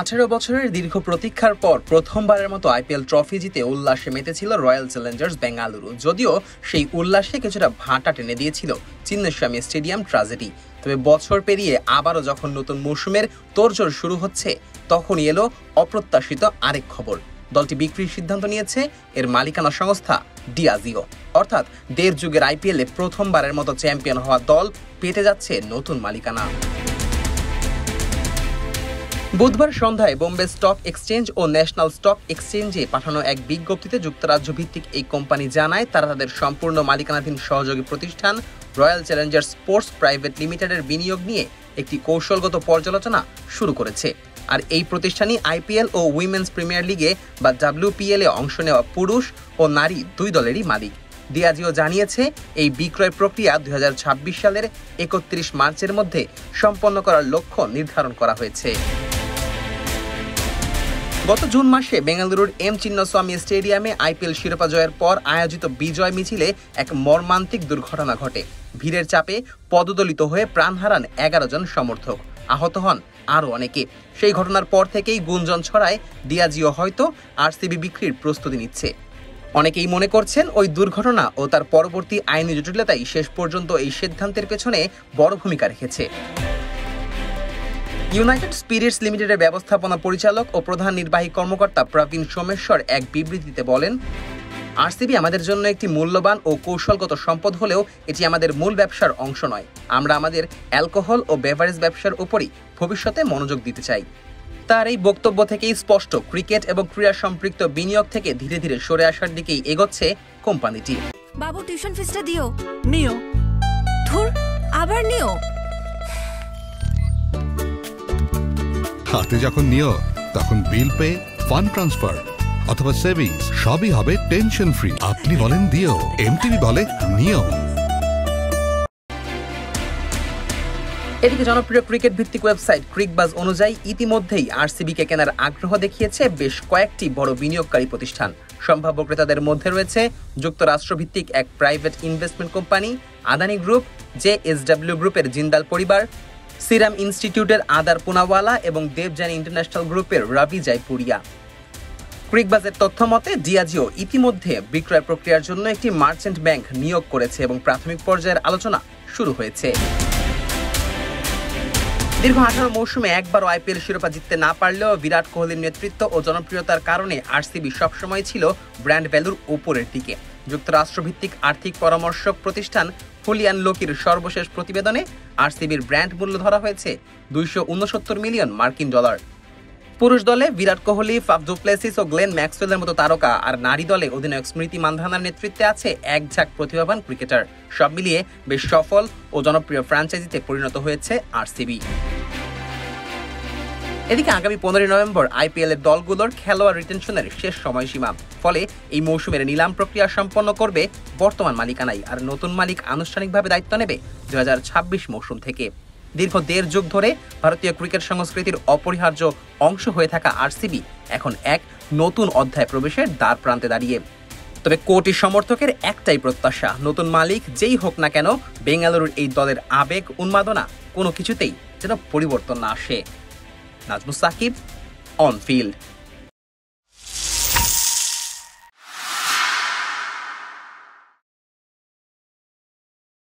18 বছরের দীর্ঘ প্রতীক্ষার পর প্রথমবারের মতো আইপিএল ট্রফি জিতে উল্লাসে মেতেছিল রয়্যাল চ্যালেঞ্জার্স বেঙ্গালুরু। যদিও সেই উল্লাসে কিছুটা ভাটা টেনে দিয়েছিল চিন্নাস্বামী স্টেডিয়াম ট্র্যাজেডি। তবে বছর পেরিয়ে আবারও যখন নতুন মৌসুমের তোড়জোড় শুরু হচ্ছে, তখনই এলো অপ্রত্যাশিত আরেক খবর। দলটি বিক্রির সিদ্ধান্ত নিয়েছে এর মালিকানা সংস্থা ডিয়াজিও। অর্থাৎ দেড় যুগের আইপিএলে প্রথমবারের মতো চ্যাম্পিয়ন হওয়া দল পেতে যাচ্ছে নতুন মালিকানা। বুধবার সন্ধ্যায় বোম্বে স্টক এক্সচেঞ্জ ও ন্যাশনাল স্টক এক্সচেঞ্জে পাঠানো এক বিজ্ঞপ্তিতে যুক্তরাজ্য ভিত্তিক এই কোম্পানি জানায় তারা তাদের সম্পূর্ণ মালিকানাধীন সহযোগী প্রতিষ্ঠান রয়্যাল চ্যালেঞ্জার্স স্পোর্টস প্রাইভেট লিমিটেডের বিনিয়োগ নিয়ে একটি কৌশলগত পর্যালোচনা শুরু করেছে। আর এই প্রতিষ্ঠানই আইপিএল ও উইমেন্স প্রিমিয়ার লিগে বা WPL এ অংশ নেওয়া পুরুষ ও নারী দুই দলেরই মালিক। ডিয়াজিও জানিয়েছে এই বিক্রয় প্রক্রিয়া 2026 সালের 31 মার্চের মধ্যে সম্পন্ন করার লক্ষ্য নির্ধারণ করা হয়েছে। গত জুন মাসে বেঙ্গালুরুর এম চিন্নাস্বামী স্টেডিয়ামে আইপিএল শিরোপা জয়ের পর আয়োজিত বিজয় মিছিলে এক মর্মান্তিক দুর্ঘটনা ঘটে। ভিড়ের চাপে পদদলিত হয়ে প্রাণ হারান 11 জন সমর্থক, আহত হন আরও অনেকে। সেই ঘটনার পর থেকেই গুঞ্জন ছড়ায় ডিয়াজিও হয়তো আরসিবি বিক্রির প্রস্তুতি নিচ্ছে। অনেকেই মনে করছেন ওই দুর্ঘটনা ও তার পরবর্তী আইনি জটিলতাই শেষ পর্যন্ত এই সিদ্ধান্তের পেছনে বড় ভূমিকা রেখেছে। ইউনাইটেড স্পিরিটস লিমিটেডের ব্যবস্থাপনা পরিচালক ও প্রধান নির্বাহী কর্মকর্তা প্রবীণ সোমেশ্বর এক বিবৃতিতে বলেন, আরসিবি আমাদের জন্য একটি মূল্যবান ও কৌশলগত সম্পদ হলেও এটি আমাদের মূল ব্যবসার অংশ নয়। আমরা আমাদের অ্যালকোহল ও বেভারেজ ব্যবসার উপরই ভবিষ্যতে মনোযোগ দিতে চাই। তার এই বক্তব্য থেকেই স্পষ্ট ক্রিকেট এবং ক্রীড়া সম্পৃক্ত বিনিয়োগ থেকে ধীরে ধীরে সরে আসার দিকেই এগোচ্ছে কোম্পানিটি। বাবু টিউশন ফিসটা দিও। নিও। ধুর, আবার নিও। হাতে যখন নিও তখন বিল পে, ফান্ড ট্রান্সফার অথবা সেভিংস সবই হবে টেনশন ফ্রি। আপনি বলেন দিও, এমটিভি বলে নিও। এদিকে জনপ্রিয় ক্রিকেট ভিত্তিক ওয়েবসাইট ক্রিকবাজ অনুযায়ী ইতিমধ্যেই আরসিবিকে কেনার আগ্রহ দেখিয়েছে বেশ কয়েকটি বড় বিনিয়োগকারী প্রতিষ্ঠান। সম্ভাব্য ক্রেতাদের মধ্যে রয়েছে যুক্তরাষ্ট্রভিত্তিক এক private investment company Adani group, JSW গ্রুপের জিন্দাল পরিবার, সিরাম ইনস্টিটিউটের আদার পুনাওয়ালা এবং দেবযানী ইন্টারন্যাশনাল গ্রুপের রবি জয়পুরিয়া। ক্রিকবাজের তথ্য মতে ডিয়াজিও ইতিমধ্যে বিক্রয় প্রক্রিয়ার জন্য একটি মার্চেন্ট ব্যাংক নিয়োগ করেছে এবং প্রাথমিক পর্যায়ের আলোচনা শুরু হয়েছে। দীর্ঘ 18 মৌসুমে একবারও আইপিএল শিরোপা জিততে না পারলেও বিরাট কোহলির নেতৃত্ব ও জনপ্রিয়তার কারণে আরসিবি সবসময় ছিল ব্র্যান্ড ভ্যালুর উপরের দিকে। যুক্তরাষ্ট্রভিত্তিক আর্থিক পরামর্শক প্রতিষ্ঠান হুলিয়ান লোকির সর্বশেষ প্রতিবেদনে আরসিবির ব্র্যান্ড মূল্য ধরা হয়েছে $269 মিলিয়ন। পুরুষ দলে Virat Kohli, Faf du Plessis ও গ্লেন ম্যাক্সওয়েলের মতো তারকা, আর নারী দলে অধিনায়ক স্মৃতি মান্ধানার নেতৃত্বে আছে এক ঝাঁক প্রতিভাবান ক্রিকেটার। সব মিলিয়ে বেশ সফল ও জনপ্রিয় ফ্র্যাঞ্চাইজিতে পরিণত হয়েছে আরসিবি। এদিকে আগামী 15 নভেম্বর আইপিএল এর দলগুলোর খেলোয়াড় রিটেনশনের শেষ সময়সীমা। ফলে এই মৌসুমের নিলাম প্রক্রিয়া সম্পন্ন করবে বর্তমান মালিকানাই, আর নতুন মালিক আনুষ্ঠানিকভাবে দায়িত্ব নেবে 2026 মৌসুম থেকে। দীর্ঘ দেড় যুগ ধরে ভারতীয় ক্রিকেট সংস্কৃতির অপরিহার্য অংশ হয়ে থাকা আরসিবি এখন এক নতুন অধ্যায় প্রবেশের দ্বার প্রান্তে দাঁড়িয়ে। তবে কোটি সমর্থকের একটাই প্রত্যাশা, নতুন মালিক যেই হোক না কেন বেঙ্গালুরুর এই দলের আবেগ উন্মাদনা কোনো কিছুতেই যেন পরিবর্তন না আসে। Najmus Sakib, on field.